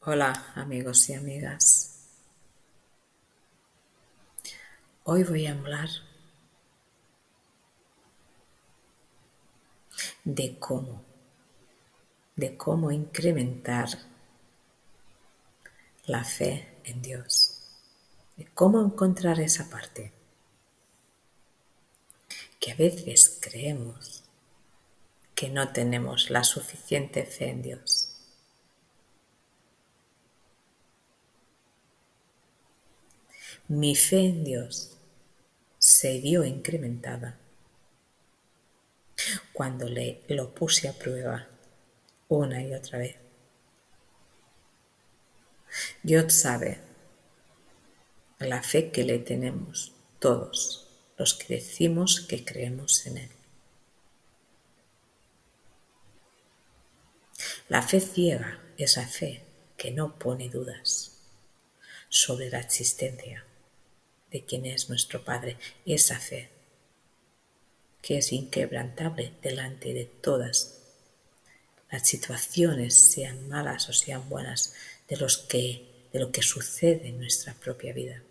Hola amigos y amigas, hoy voy a hablar de cómo incrementar la fe en Dios, de cómo encontrar esa parte que a veces creemos que no tenemos la suficiente fe en Dios. Mi fe en Dios se vio incrementada cuando lo puse a prueba una y otra vez. Dios sabe la fe que le tenemos todos los que decimos que creemos en Él. La fe ciega, esa fe que no pone dudas sobre la existencia de quien es nuestro Padre, esa fe que es inquebrantable delante de todas las situaciones, sean malas o sean buenas, de lo que sucede en nuestra propia vida.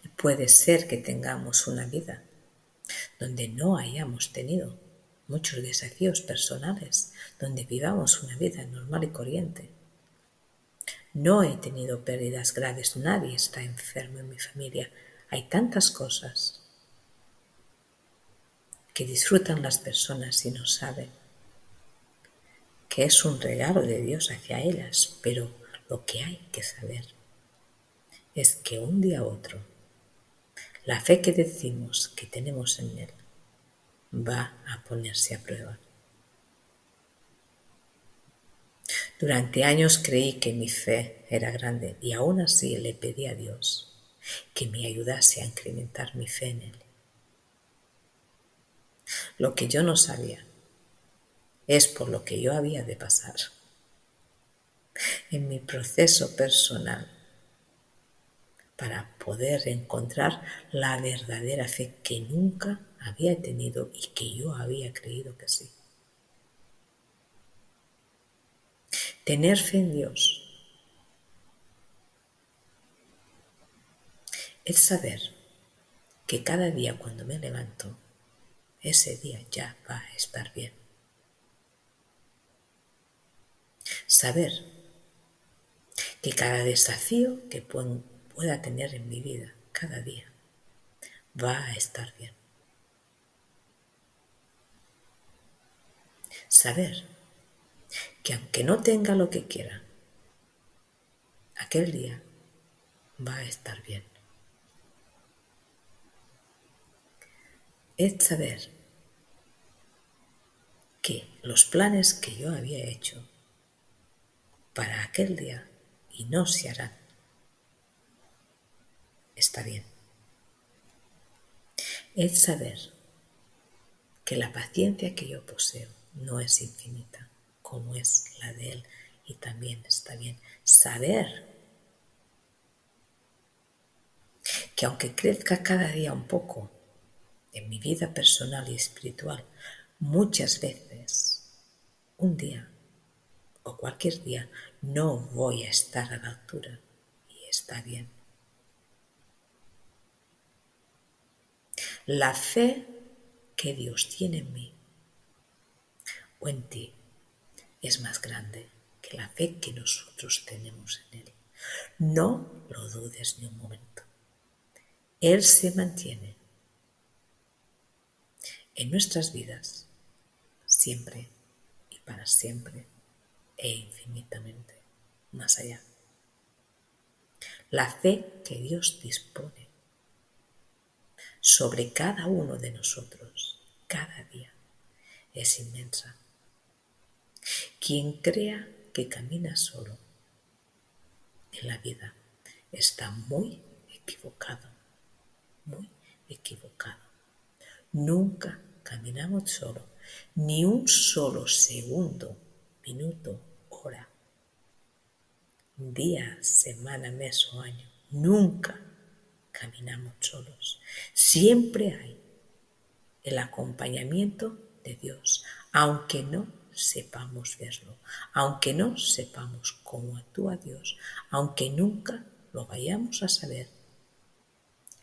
Y puede ser que tengamos una vida donde no hayamos tenido muchos desafíos personales, donde vivamos una vida normal y corriente. No he tenido pérdidas graves, nadie está enfermo en mi familia. Hay tantas cosas que disfrutan las personas y no saben que es un regalo de Dios hacia ellas, pero lo que hay que saber es que un día u otro la fe que decimos que tenemos en Él va a ponerse a prueba. Durante años creí que mi fe era grande y aún así le pedí a Dios que me ayudase a incrementar mi fe en Él. Lo que yo no sabía es por lo que yo había de pasar en mi proceso personal para poder encontrar la verdadera fe que nunca había tenido y que yo había creído que sí. Tener fe en Dios es saber que cada día cuando me levanto, ese día ya va a estar bien. Saber que cada desafío que pueda tener en mi vida cada día va a estar bien. Saber que aunque no tenga lo que quiera, aquel día va a estar bien. Es saber que los planes que yo había hecho para aquel día y no se harán, está bien. Es saber que la paciencia que yo poseo no es infinita, como es la de Él, y también está bien. Saber que aunque crezca cada día un poco en mi vida personal y espiritual, muchas veces, un día o cualquier día, no voy a estar a la altura y está bien. La fe que Dios tiene en mí o en ti es más grande que la fe que nosotros tenemos en Él. No lo dudes ni un momento. Él se mantiene en nuestras vidas siempre y para siempre e infinitamente más allá. La fe que Dios dispone sobre cada uno de nosotros cada día es inmensa. Quien crea que camina solo en la vida está muy equivocado, muy equivocado. Nunca caminamos solo, ni un solo segundo, minuto, hora, día, semana, mes o año. Nunca caminamos solos. Siempre hay el acompañamiento de Dios, aunque no sepamos verlo, aunque no sepamos cómo actúa Dios, aunque nunca lo vayamos a saber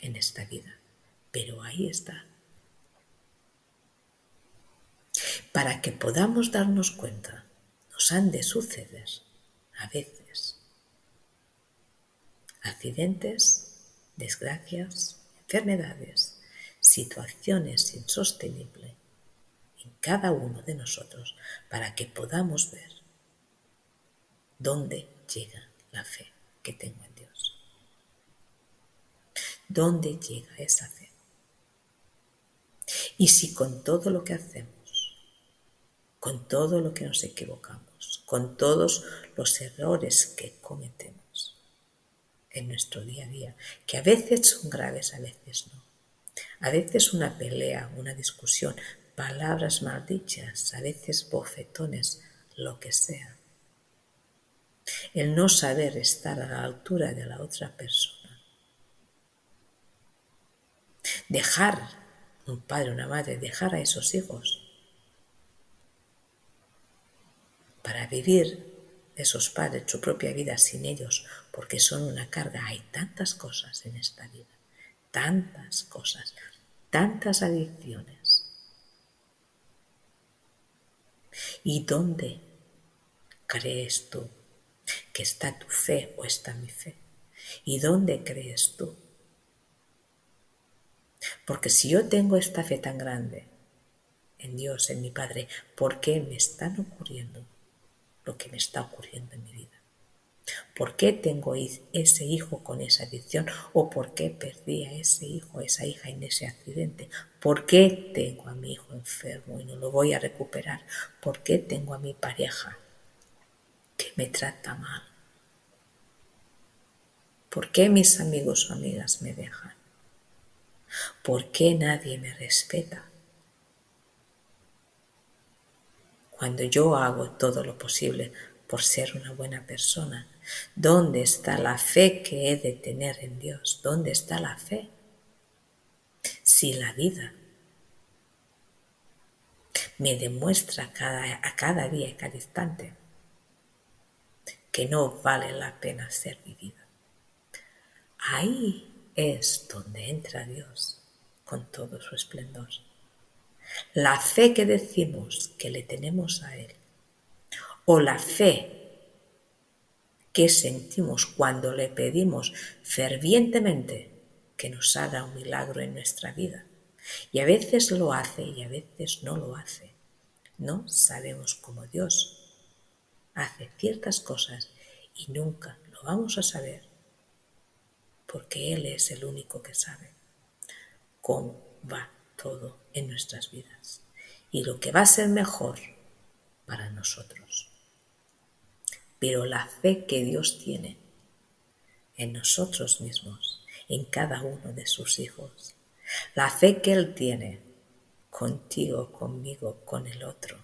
en esta vida. Pero ahí está. Para que podamos darnos cuenta, nos han de suceder a veces accidentes, desgracias, enfermedades, situaciones insostenibles en cada uno de nosotros para que podamos ver dónde llega la fe que tengo en Dios. ¿Dónde llega esa fe? Y si con todo lo que hacemos, con todo lo que nos equivocamos, con todos los errores que cometemos en nuestro día a día, que a veces son graves, a veces no, a veces una pelea, una discusión, palabras maldichas, a veces bofetones, lo que sea, el no saber estar a la altura de la otra persona, dejar un padre, una madre, dejar a esos hijos para vivir esos padres su propia vida sin ellos, porque son una carga. Hay tantas cosas en esta vida, tantas cosas, tantas adicciones. ¿Y dónde crees tú que está tu fe o está mi fe? ¿Y dónde crees tú? Porque si yo tengo esta fe tan grande en Dios, en mi Padre, ¿por qué me están ocurriendo lo que me está ocurriendo en mi vida? ¿Por qué tengo ese hijo con esa adicción? ¿O por qué perdí a ese hijo, a esa hija en ese accidente? ¿Por qué tengo a mi hijo enfermo y no lo voy a recuperar? ¿Por qué tengo a mi pareja que me trata mal? ¿Por qué mis amigos o amigas me dejan? ¿Por qué nadie me respeta? Cuando yo hago todo lo posible por ser una buena persona, ¿dónde está la fe que he de tener en Dios? ¿Dónde está la fe? Si la vida me demuestra a cada día y cada instante que no vale la pena ser vivida. Ahí es donde entra Dios con todo su esplendor. La fe que decimos que le tenemos a Él, o la fe que sentimos cuando le pedimos fervientemente que nos haga un milagro en nuestra vida. Y a veces lo hace y a veces no lo hace. No sabemos cómo Dios hace ciertas cosas y nunca lo vamos a saber porque Él es el único que sabe cómo va todo en nuestras vidas y lo que va a ser mejor para nosotros. Pero la fe que Dios tiene en nosotros mismos, en cada uno de sus hijos, la fe que Él tiene contigo, conmigo, con el otro,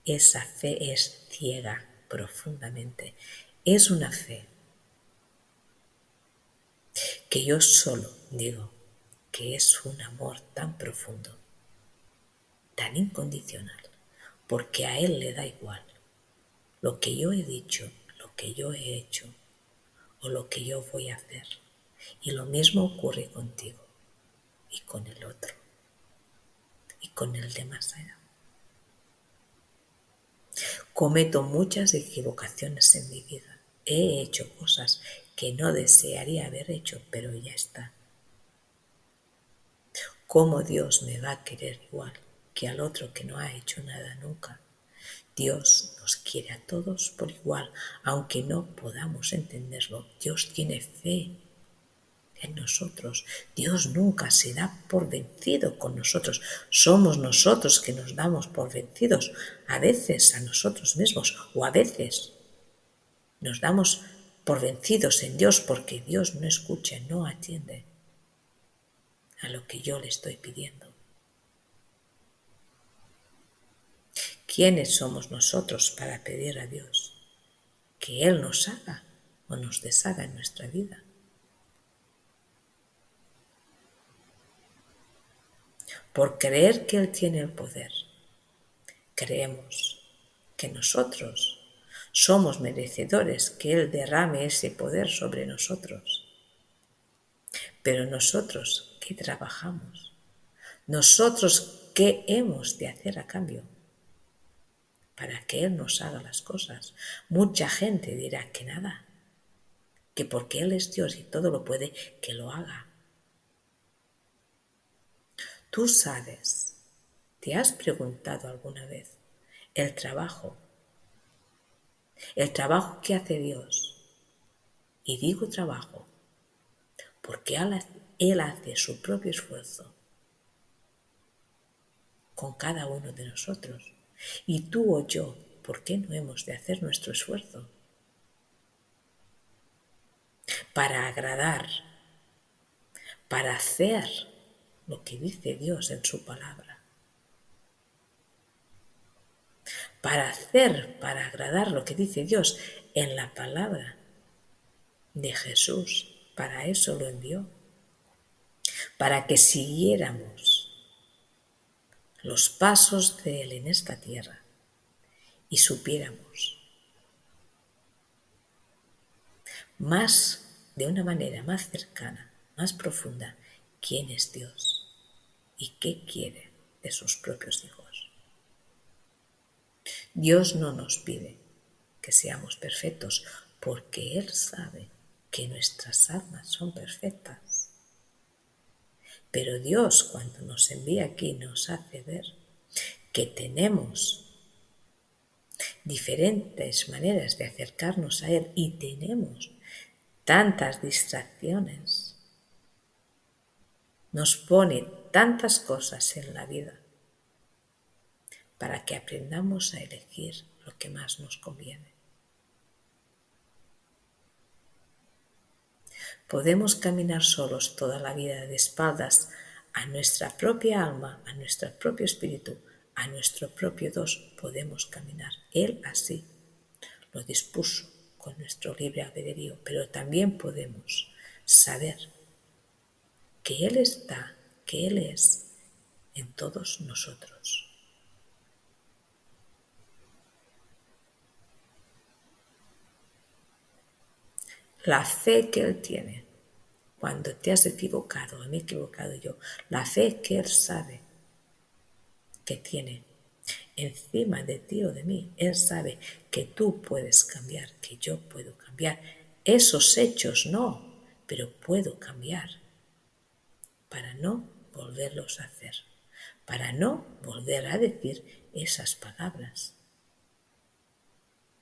esa fe es ciega profundamente. Es una fe que yo solo digo que es un amor tan profundo, tan incondicional, porque a Él le da igual lo que yo he dicho, lo que yo he hecho o lo que yo voy a hacer. Y lo mismo ocurre contigo y con el otro y con el de más allá. Cometo muchas equivocaciones en mi vida. He hecho cosas que no desearía haber hecho, pero ya está. ¿Cómo Dios me va a querer igual que al otro que no ha hecho nada nunca? Dios nos quiere a todos por igual, aunque no podamos entenderlo. Dios tiene fe en nosotros. Dios nunca se da por vencido con nosotros. Somos nosotros que nos damos por vencidos, a veces a nosotros mismos o a veces nos damos por vencidos en Dios porque Dios no escucha, no atiende a lo que yo le estoy pidiendo. ¿Quiénes somos nosotros para pedir a Dios que Él nos haga o nos deshaga en nuestra vida? Por creer que Él tiene el poder Creemos que nosotros somos merecedores que Él derrame ese poder sobre nosotros. Pero nosotros, ¿qué trabajamos? Nosotros, ¿qué hemos de hacer a cambio? Para que Él nos haga las cosas. Mucha gente dirá que nada, que porque Él es Dios y todo lo puede, que lo haga. Tú sabes, ¿te has preguntado alguna vez el trabajo que hace Dios? Y digo trabajo porque Él hace su propio esfuerzo con cada uno de nosotros. Y tú o yo, ¿por qué no hemos de hacer nuestro esfuerzo? Para agradar, para hacer lo que dice Dios en su palabra. Para agradar lo que dice Dios en la palabra de Jesús. Para eso lo envió. Para que siguiéramos los pasos de Él en esta tierra y supiéramos más, de una manera más cercana, más profunda, quién es Dios y qué quiere de sus propios hijos. Dios no nos pide que seamos perfectos porque Él sabe que nuestras almas son perfectas. Pero Dios, cuando nos envía aquí, nos hace ver que tenemos diferentes maneras de acercarnos a Él y tenemos tantas distracciones. Nos pone tantas cosas en la vida para que aprendamos a elegir lo que más nos conviene. Podemos caminar solos toda la vida de espaldas a nuestra propia alma, a nuestro propio espíritu, a nuestro propio Dios. Podemos caminar. Él así lo dispuso con nuestro libre albedrío, pero también podemos saber que Él está, que Él es en todos nosotros. La fe que Él tiene, cuando te has equivocado, me he equivocado yo, la fe que Él sabe que tiene encima de ti o de mí, Él sabe que tú puedes cambiar, que yo puedo cambiar. Esos hechos no, pero puedo cambiar para no volverlos a hacer, para no volver a decir esas palabras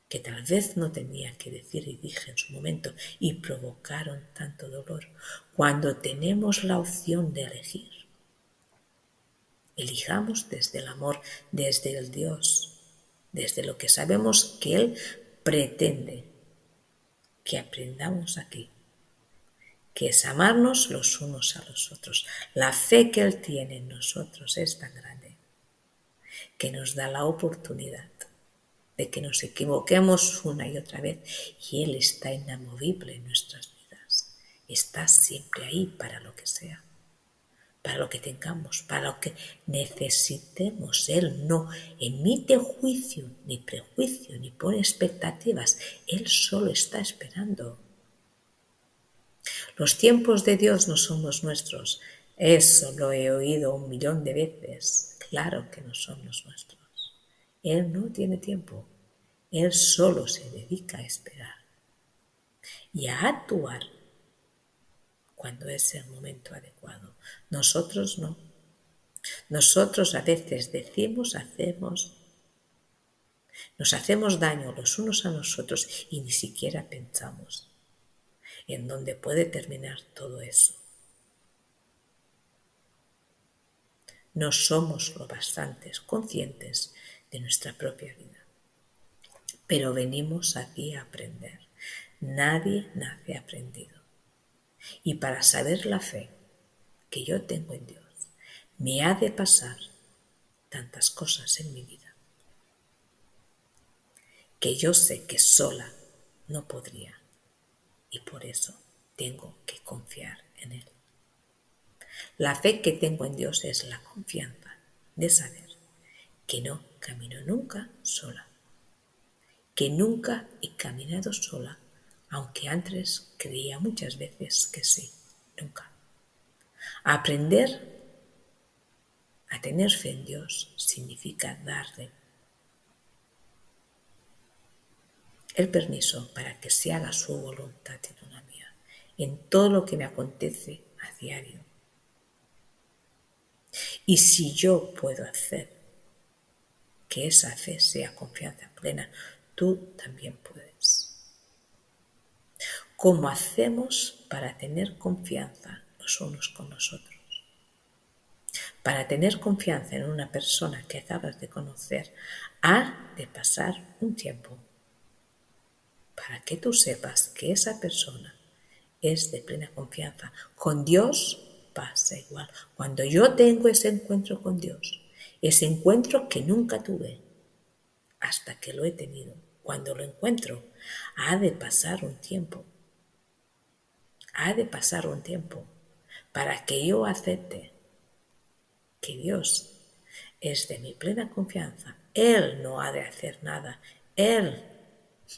que tal vez no tenía que decir y dije en su momento y provocaron tanto dolor. Cuando tenemos la opción de elegir, elijamos desde el amor, desde el Dios, desde lo que sabemos que Él pretende que aprendamos aquí, que es amarnos los unos a los otros. La fe que Él tiene en nosotros es tan grande que nos da la oportunidad de que nos equivoquemos una y otra vez y Él está inamovible en nuestras vidas. Está siempre ahí para lo que sea, para lo que tengamos, para lo que necesitemos. Él no emite juicio, ni prejuicio, ni pone expectativas. Él solo está esperando. Los tiempos de Dios no son los nuestros. Eso lo he oído 1.000.000 de veces. Claro que no son los nuestros. Él no tiene tiempo. Él solo se dedica a esperar y a actuar cuando es el momento adecuado. Nosotros no. Nosotros a veces decimos, nos hacemos daño los unos a nosotros y ni siquiera pensamos en dónde puede terminar todo eso. No somos lo bastante conscientes de nuestra propia vida, pero venimos aquí a aprender. Nadie nace aprendido. Y para saber la fe que yo tengo en Dios, me ha de pasar tantas cosas en mi vida que yo sé que sola no podría y por eso tengo que confiar en Él. La fe que tengo en Dios es la confianza de saber que no camino nunca sola, que nunca he caminado sola, aunque antes creía muchas veces que sí, nunca. Aprender a tener fe en Dios significa darle el permiso para que se haga su voluntad y no la mía, en todo lo que me acontece a diario. Y si yo puedo hacer que esa fe sea confianza plena, tú también puedes. ¿Cómo hacemos para tener confianza los unos con los otros? Para tener confianza en una persona que acabas de conocer, ha de pasar un tiempo para que tú sepas que esa persona es de plena confianza. Con Dios pasa igual. Cuando yo tengo ese encuentro con Dios, ese encuentro que nunca tuve, hasta que lo he tenido, cuando lo encuentro, ha de pasar un tiempo. Ha de pasar un tiempo para que yo acepte que Dios es de mi plena confianza. Él no ha de hacer nada. Él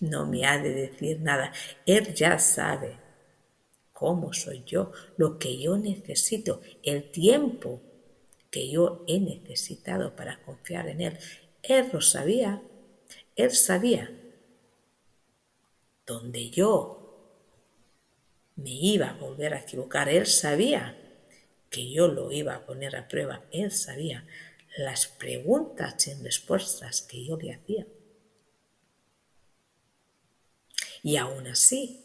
no me ha de decir nada. Él ya sabe cómo soy yo, lo que yo necesito, el tiempo que yo he necesitado para confiar en Él. Él lo sabía. Él sabía donde yo me iba a volver a equivocar. Él sabía que yo lo iba a poner a prueba. Él sabía las preguntas y respuestas que yo le hacía. Y aún así,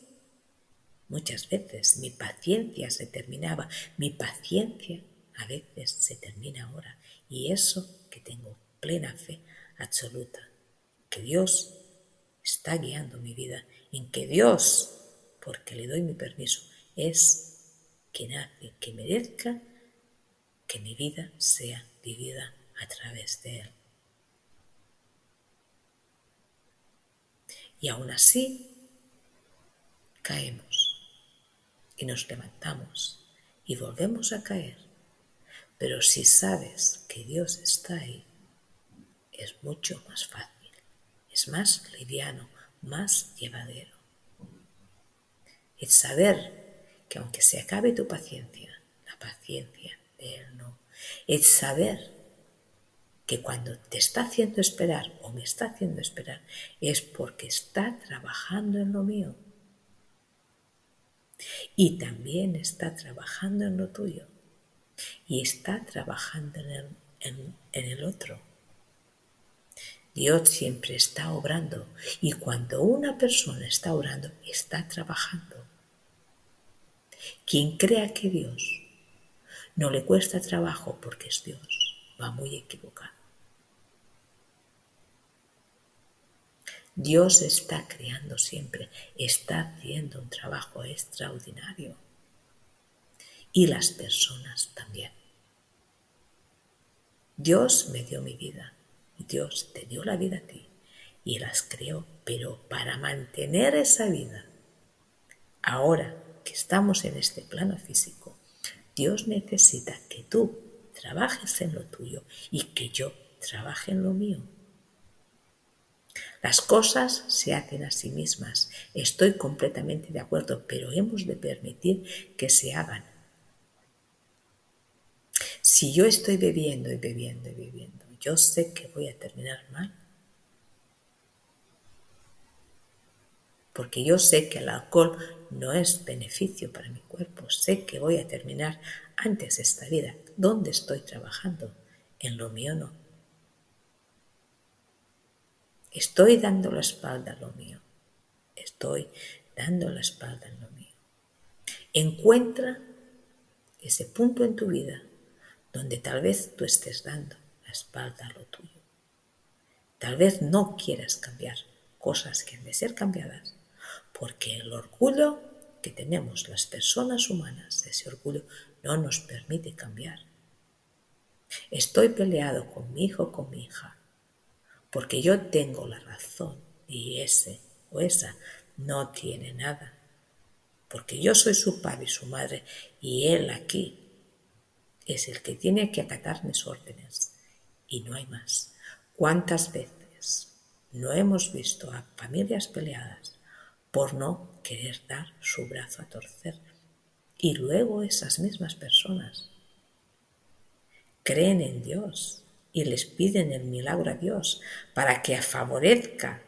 muchas veces mi paciencia se terminaba. Mi paciencia a veces se termina ahora. Y eso que tengo plena fe absoluta, que Dios está guiando mi vida, en que Dios, porque le doy mi permiso, es quien hace que merezca que mi vida sea vivida a través de Él. Y aún así caemos y nos levantamos y volvemos a caer. Pero si sabes que Dios está ahí, es mucho más fácil, es más liviano, más llevadero. El saber que aunque se acabe tu paciencia, la paciencia de Él no. El saber que cuando te está haciendo esperar o me está haciendo esperar es porque está trabajando en lo mío y también está trabajando en lo tuyo y está trabajando en el otro. Dios siempre está obrando y cuando una persona está obrando, está trabajando. Quien crea que Dios no le cuesta trabajo porque es Dios, va muy equivocado. Dios está creando siempre, está haciendo un trabajo extraordinario. Y las personas también. Dios me dio mi vida, Dios te dio la vida a ti y las creó, pero para mantener esa vida, ahora que estamos en este plano físico, Dios necesita que tú trabajes en lo tuyo y que yo trabaje en lo mío. Las cosas se hacen a sí mismas, estoy completamente de acuerdo, pero hemos de permitir que se hagan. Si yo estoy bebiendo y bebiendo y bebiendo, yo sé que voy a terminar mal. Porque yo sé que el alcohol no es beneficio para mi cuerpo. Sé que voy a terminar antes esta vida. ¿Dónde estoy trabajando? En lo mío no. Estoy dando la espalda a lo mío. Estoy dando la espalda a lo mío. Encuentra ese punto en tu vida donde tal vez tú estés dando la espalda a lo tuyo. Tal vez no quieras cambiar cosas que han de ser cambiadas, porque el orgullo que tenemos las personas humanas, ese orgullo no nos permite cambiar. Estoy peleado con mi hijo o con mi hija, porque yo tengo la razón y ese o esa no tiene nada, porque yo soy su padre y su madre y él aquí es el que tiene que acatar mis órdenes y no hay más. ¿Cuántas veces no hemos visto a familias peleadas por no querer dar su brazo a torcer? Y luego esas mismas personas creen en Dios y les piden el milagro a Dios para que favorezca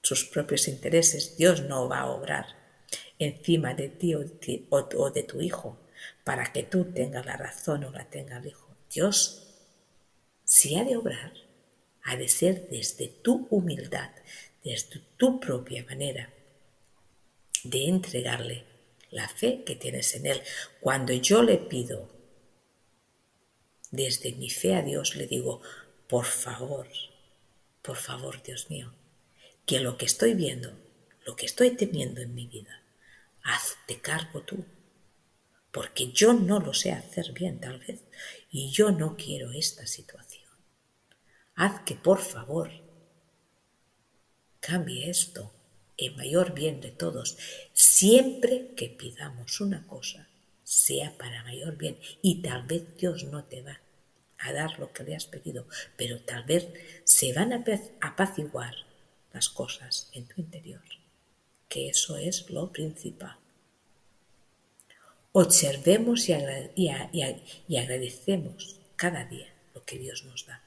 sus propios intereses. Dios no va a obrar encima de ti o de tu hijo para que tú tengas la razón o la tenga el hijo. Dios, si ha de obrar, ha de ser desde tu humildad, desde tu propia manera de entregarle la fe que tienes en Él. Cuando yo le pido desde mi fe a Dios, le digo, por favor, Dios mío, que lo que estoy viendo, lo que estoy teniendo en mi vida, hazte cargo tú, porque yo no lo sé hacer bien tal vez y yo no quiero esta situación. Haz que por favor cambie esto en mayor bien de todos, siempre que pidamos una cosa, sea para mayor bien, y tal vez Dios no te va a dar lo que le has pedido, pero tal vez se van a apaciguar las cosas en tu interior, que eso es lo principal. Observemos y agradecemos cada día lo que Dios nos da.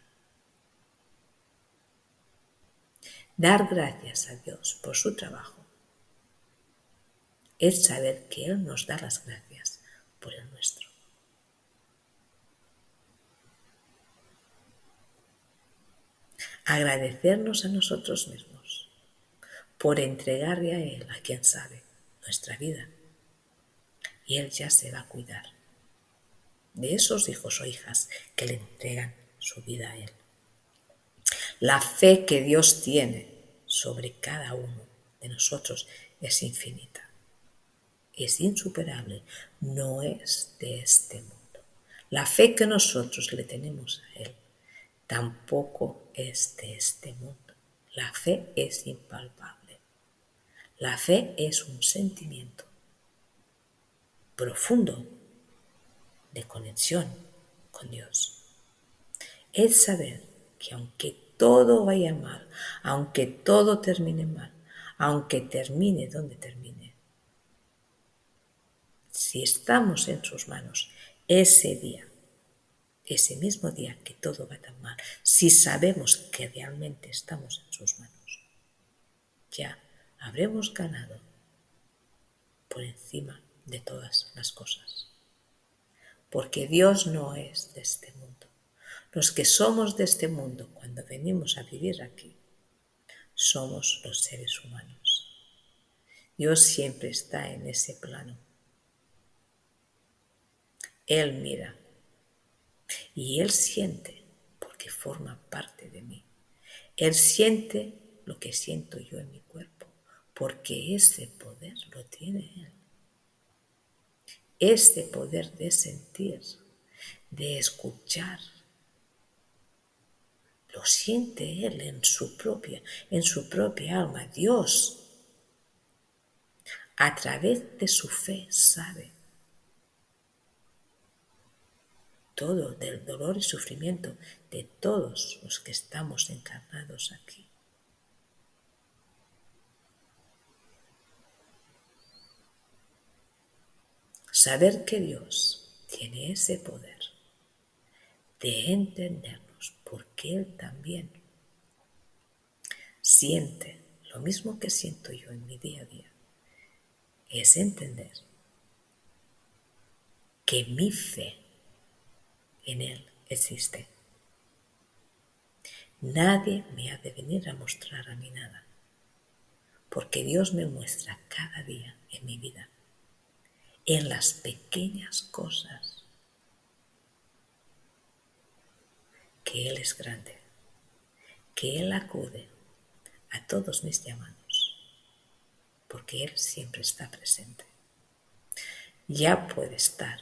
Dar gracias a Dios por su trabajo es saber que Él nos da las gracias por el nuestro. Agradecernos a nosotros mismos por entregarle a Él, a quien sabe, nuestra vida. Y Él ya se va a cuidar de esos hijos o hijas que le entregan su vida a Él. La fe que Dios tiene sobre cada uno de nosotros es infinita, es insuperable, no es de este mundo. La fe que nosotros le tenemos a Él tampoco es de este mundo. La fe es impalpable. La fe es un sentimiento profundo de conexión con Dios. Es saber que aunque todo vaya mal, aunque todo termine mal, aunque termine donde termine, si estamos en sus manos ese día, ese mismo día que todo va tan mal, si sabemos que realmente estamos en sus manos, ya habremos ganado por encima de todas las cosas. Porque Dios no es de este mundo. Los que somos de este mundo, cuando venimos a vivir aquí, somos los seres humanos. Dios siempre está en ese plano. Él mira y Él siente porque forma parte de mí. Él siente lo que siento yo en mi cuerpo porque ese poder lo tiene Él. Este poder de sentir, de escuchar, lo siente Él en su propia alma. Dios, a través de su fe, sabe todo del dolor y sufrimiento de todos los que estamos encarnados aquí. Saber que Dios tiene ese poder de entendernos porque Él también siente lo mismo que siento yo en mi día a día, es entender que mi fe en Él existe. Nadie me ha de venir a mostrar a mí nada, porque Dios me muestra cada día en mi vida, en las pequeñas cosas, que Él es grande, que Él acude a todos mis llamados, porque Él siempre está presente. Ya puede estar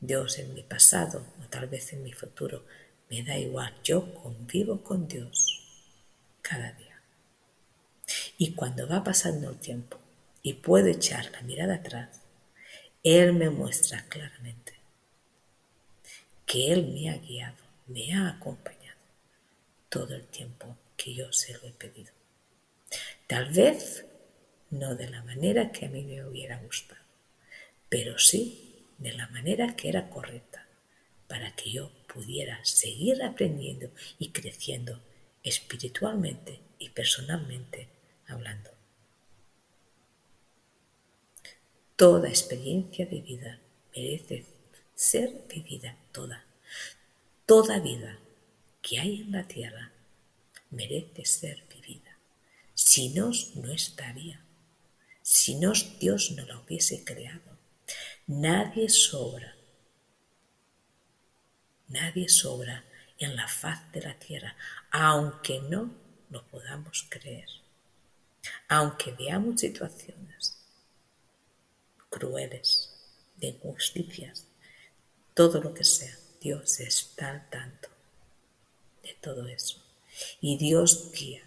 Dios en mi pasado o tal vez en mi futuro, me da igual, yo convivo con Dios cada día. Y cuando va pasando el tiempo y puedo echar la mirada atrás, Él me muestra claramente que Él me ha guiado me ha acompañado todo el tiempo que yo se lo he pedido. Tal vez no de la manera que a mí me hubiera gustado, pero sí de la manera que era correcta para que yo pudiera seguir aprendiendo y creciendo espiritualmente y personalmente hablando. Toda experiencia de vida merece ser vivida toda. Toda vida que hay en la tierra merece ser vivida. Si no, no estaría. Si no, Dios no la hubiese creado. Nadie sobra. Nadie sobra en la faz de la tierra, aunque no lo podamos creer. Aunque veamos situaciones crueles, de injusticias, todo lo que sea, Dios está al tanto de todo eso. Y Dios guía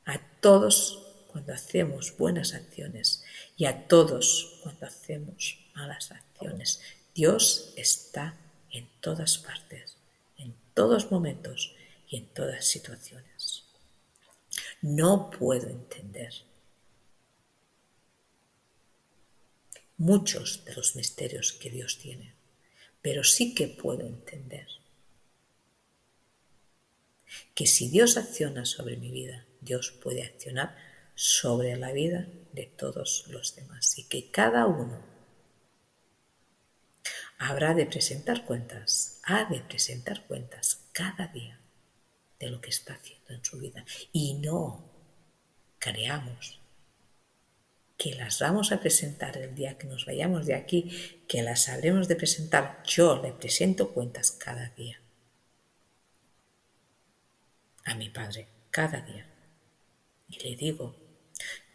a todos cuando hacemos buenas acciones y a todos cuando hacemos malas acciones. Dios está en todas partes, en todos momentos y en todas situaciones. No puedo entender muchos de los misterios que Dios tiene, pero sí que puedo entender que si Dios acciona sobre mi vida, Dios puede accionar sobre la vida de todos los demás y que cada uno ha de presentar cuentas cada día de lo que está haciendo en su vida. Y no creamos que las vamos a presentar el día que nos vayamos de aquí, que las habremos de presentar. Yo le presento cuentas cada día a mi Padre, cada día. Y le digo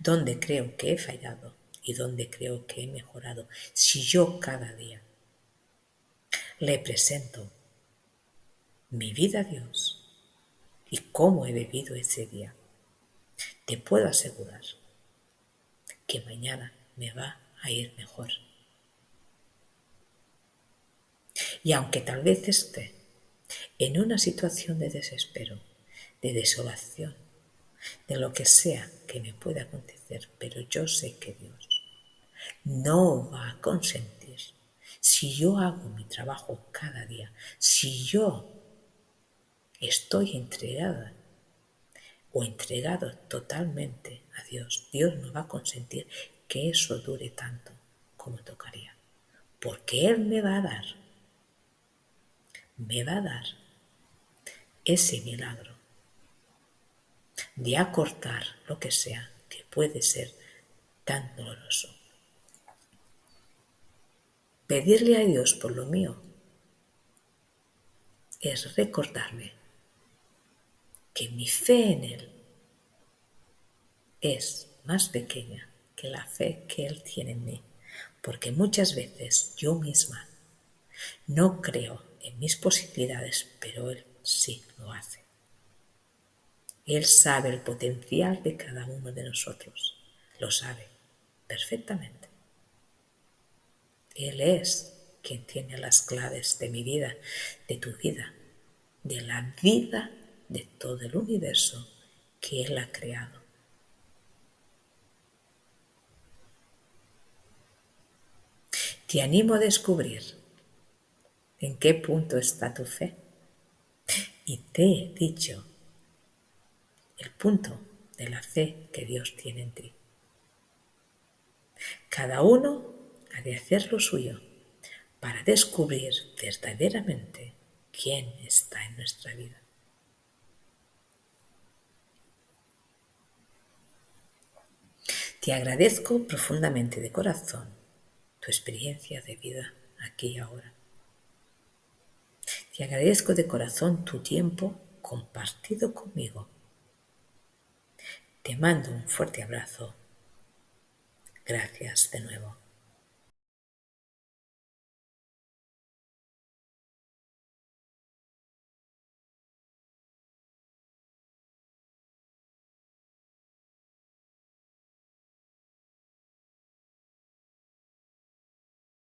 dónde creo que he fallado y dónde creo que he mejorado. Si yo cada día le presento mi vida a Dios y cómo he vivido ese día, te puedo asegurar que mañana me va a ir mejor. Y aunque tal vez esté en una situación de desespero, de desolación, de lo que sea que me pueda acontecer, pero yo sé que Dios no va a consentir, si yo hago mi trabajo cada día, si yo estoy entregada o entregado totalmente a Dios, Dios no va a consentir que eso dure tanto como tocaría, porque Él me va a dar ese milagro de acortar lo que sea que puede ser tan doloroso. Pedirle a Dios por lo mío es recordarme que mi fe en Él es más pequeña que la fe que Él tiene en mí, porque muchas veces yo misma no creo en mis posibilidades, pero Él sí lo hace. Él sabe el potencial de cada uno de nosotros, lo sabe perfectamente. Él es quien tiene las claves de mi vida, de tu vida, de la vida de todo el universo que Él ha creado. Te animo a descubrir en qué punto está tu fe. Y te he dicho el punto de la fe que Dios tiene en ti. Cada uno ha de hacer lo suyo para descubrir verdaderamente quién está en nuestra vida. Te agradezco profundamente de corazón tu experiencia de vida aquí y ahora. Te agradezco de corazón tu tiempo compartido conmigo. Te mando un fuerte abrazo. Gracias de nuevo.